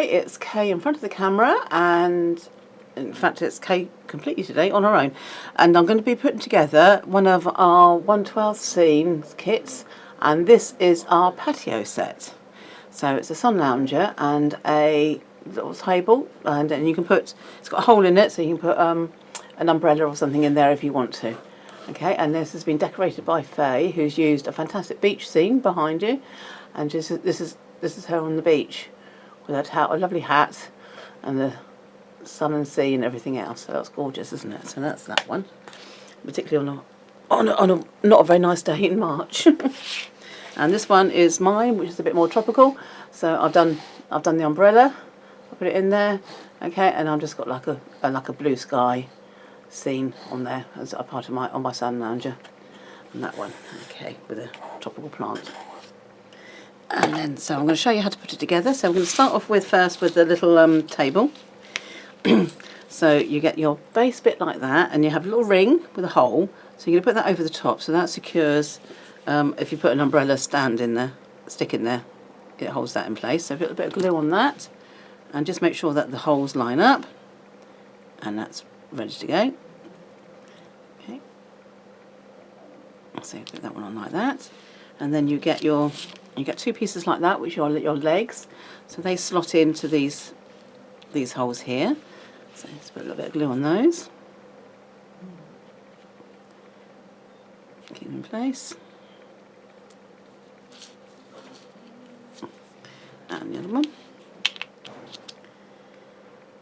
today it's Kay in front of the camera, and in fact it's Kay completely today on her own, and I'm going to be putting together one of our 1/12 scene kits, and this is our patio set. So it's a sun lounger and a little table, and then you can put, it's got a hole in it so you can put an umbrella or something in there if you want to. Okay, and this has been decorated by Faye, who's used a fantastic beach scene behind you, and this is her on the beach with her hat, a lovely hat, and the sun and sea and everything else. So that's gorgeous, isn't it? So that's that one, particularly on a not a very nice day in March. And this one is mine, which is a bit more tropical. So I've done the umbrella. I put it in there, okay, and I've just got like a blue sky scene on there as a part of my sun lounger, and that one, okay, with a tropical plant. And then, so I'm going to show you how to put it together. So I'm going to start off first with the little table. So you get your base bit like that, and you have a little ring with a hole. So you're going to put that over the top, so that secures. If you put an umbrella stand in there, stick in there, it holds that in place. So put a bit of glue on that, and just make sure that the holes line up, and that's ready to go. Okay. So put that one on like that, and then you get two pieces like that, which are your legs. So they slot into these holes here. So just put a little bit of glue on those. Keep them in place. And the other one.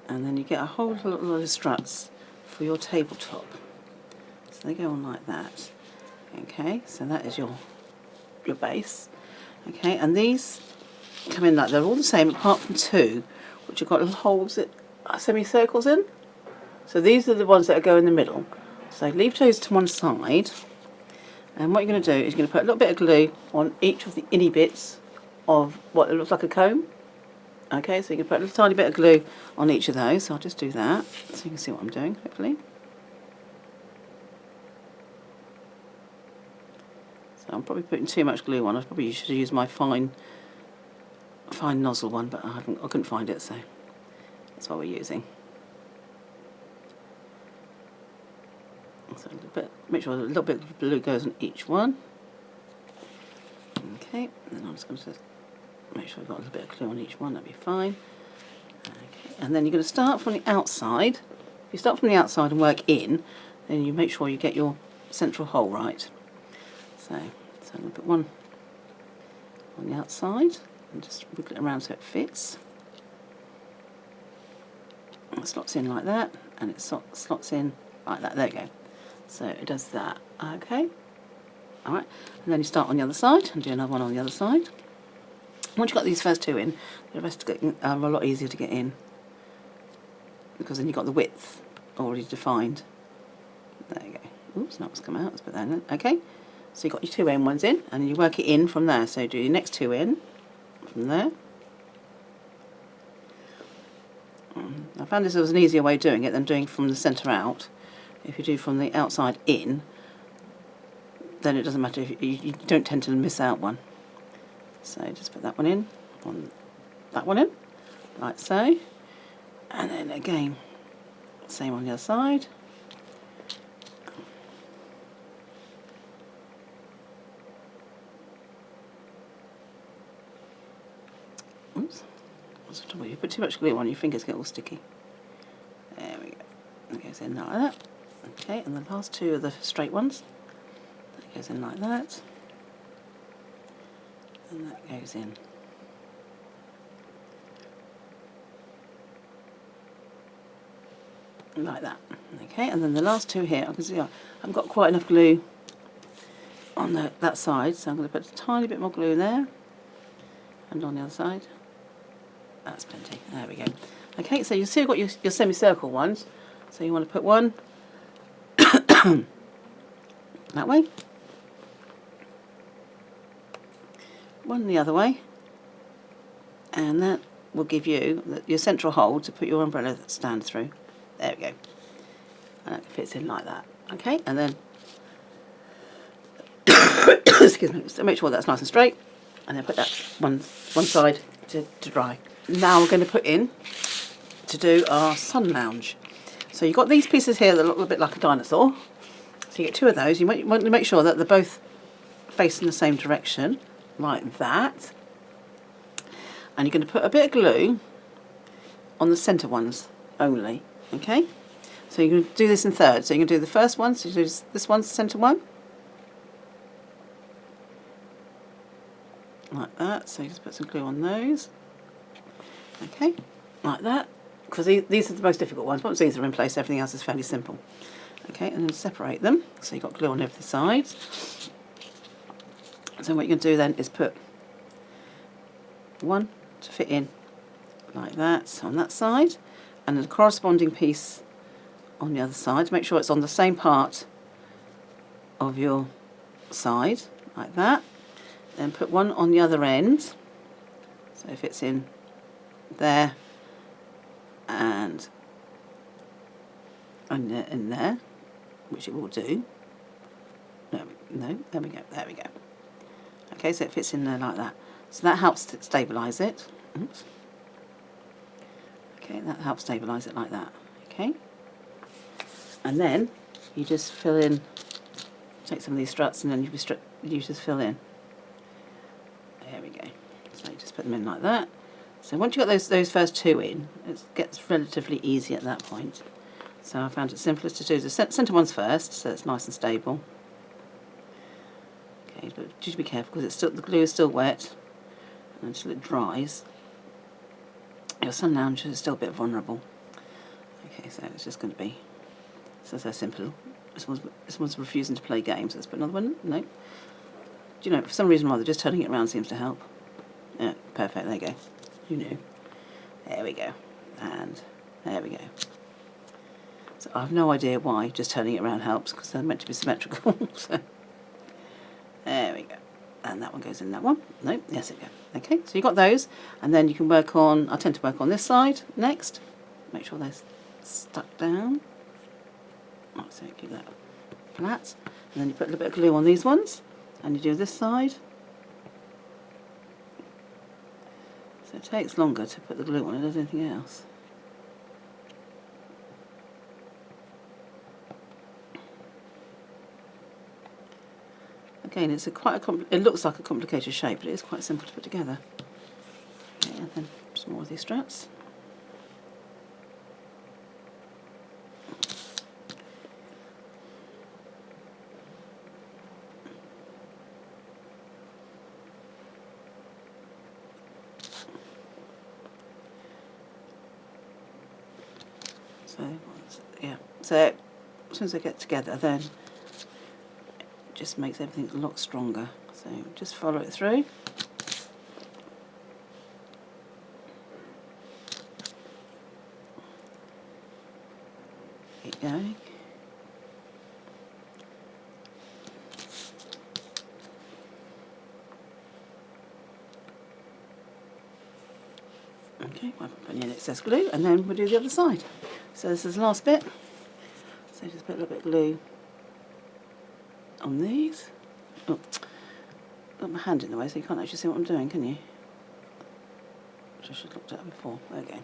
And then you get a whole lot of struts for your tabletop. So they go on like that. Okay, so that is your base. Okay, and these come in like they're all the same apart from two, which have got little holes that are semicircles in. So these are the ones that go in the middle. So leave those to one side, and what you're going to do is you're going to put a little bit of glue on each of the inny bits of what looks like a comb. Okay, so you can put a little tiny bit of glue on each of those. So I'll just do that so you can see what I'm doing, hopefully. So I'm probably putting too much glue on. I probably should have used my fine nozzle one, but I couldn't find it, so that's what we're using. So a little bit, make sure a little bit of glue goes on each one. Okay, and then I'm just going to make sure I've got a little bit of glue on each one, that'll be fine. Okay, and then you're going to start from the outside. If you start from the outside and work in, then you make sure you get your central hole right. So I'm going to put one on the outside and just wiggle it around so it fits. It slots in like that, and it slots in like that. There you go. So it does that. Okay. Alright. And then you start on the other side and do another one on the other side. Once you've got these first two in, the rest are a lot easier to get in, because then you've got the width already defined. There you go. Oops, that was come out. Let's put that in. Okay. So you've got your two end ones in, and you work it in from there. So do your next two in from there. I found this was an easier way of doing it than doing from the centre out. If you do from the outside in, then it doesn't matter, if you don't tend to miss out one. So just put that one in, that one in, like so. And then again, same on the other side. Oops. What's the trouble? You put too much glue on, your fingers get all sticky. There we go. That goes in like that. Okay, and the last two are the straight ones. That goes in like that. And that goes in. Like that. Okay, and then the last two here, I can see I haven't got quite enough glue on that side, so I'm going to put a tiny bit more glue there. And on the other side. That's plenty. There we go. Okay, so you see you've got your semicircle ones. So you want to put one that way, one the other way, and that will give you your central hole to put your umbrella stand through. There we go. And that fits in like that. Okay, and then excuse me, so make sure that's nice and straight, and then put that one side to dry. now we're going to put in to do our sun lounge. So you've got these pieces here that look a bit like a dinosaur. So you get 2 of those. You want to make sure that they're both facing the same direction, like that. And you're going to put a bit of glue on the centre ones only, okay? So you're going to do this in thirds. So you're going to do the first one, so you do this one's the centre one. Like that, so you just put some glue on those. Okay, like that. Because these are the most difficult ones. Once these are in place, everything else is fairly simple. Okay, and then separate them. So you've got glue on every side. So what you're going to do then is put one to fit in like that on that side, and then a corresponding piece on the other side. Make sure it's on the same part of your side, like that. Then put one on the other end, so it fits in there and in there, which it will do. No, there we go, there we go. Okay, so it fits in there like that. So that helps to stabilise it. Oops. Okay, that helps stabilise it like that. Okay, and then you just fill in, take some of these struts, and then you just fill in. There we go. So you just put them in like that. So once you've got those first 2 in, it gets relatively easy at that point. So I found it simplest to do the centre ones first, so it's nice and stable. Okay, but just be careful because it's still, the glue is still wet, and until it dries, your sun lounge is still a bit vulnerable. Okay, so it's just going to be so simple. This one's refusing to play games. Let's put another one. No. Do you know, for some reason or other, just turning it around seems to help. Yeah, perfect. There you go. You knew. There we go. And there we go. So I have no idea why just turning it around helps, because they're meant to be symmetrical. So there we go. And that one goes in that one. No, yes it goes. Okay, so you've got those, and then you can work on, I tend to work on this side next. Make sure they're stuck down. Right, so keep that flat. And then you put a little bit of glue on these ones, and you do this side. So it takes longer to put the glue on it than anything else. Again, it's it looks like a complicated shape, but it is quite simple to put together. Okay, and then some more of these struts. So, yeah, so as soon as they get together, then it just makes everything a lot stronger. So just follow it through. Keep going. Okay, I'll put in excess glue, and then we'll do the other side. So this is the last bit. So just put a little bit of glue on these. Oh, got my hand in the way, so you can't actually see what I'm doing, can you? Which I should have looked at before. There we go.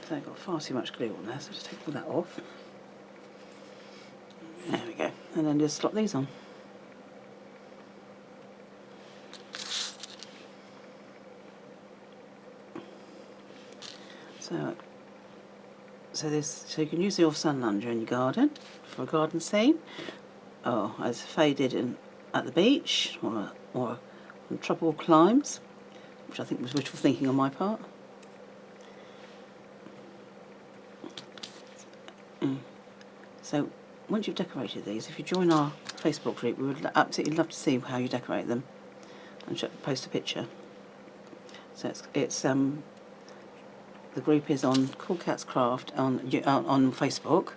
So I've got far too much glue on there, so just take all that off. There we go. And then just slot these on. So you can use your sun lounger in your garden for a garden scene, or as faded in at the beach, or on tropical climes, which I think was wishful thinking on my part. So once you've decorated these, if you join our Facebook group, we would absolutely love to see how you decorate them and post a picture. So it's the group is on CoolKatzCraft on Facebook.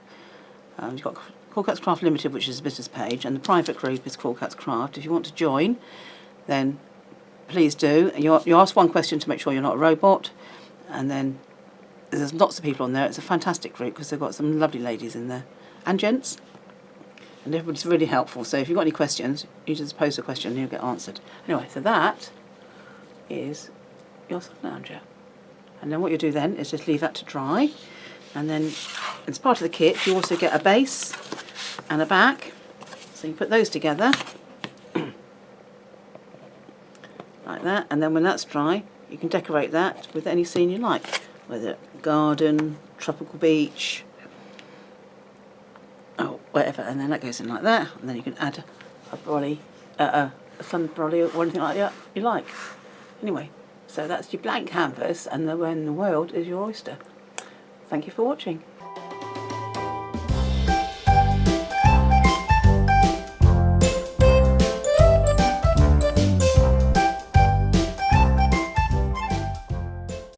You've got CoolKatzCraft Ltd, which is a business page, and the private group is CoolKatzCraft. If you want to join, then please do. You ask one question to make sure you're not a robot, and then there's lots of people on there. It's a fantastic group because they've got some lovely ladies in there and gents, and everybody's really helpful. So if you've got any questions, you just pose a question and you'll get answered. Anyway, so that is your sun lounger, and then what you do then is just leave that to dry, and then as part of the kit you also get a base and a back, so you put those together like that, and then when that's dry you can decorate that with any scene you like, whether garden, tropical beach, oh, whatever, and then that goes in like that, and then you can add a brolly, a sun brolly or anything like that you like. Anyway, so that's your blank canvas, and the world is your oyster. Thank you for watching.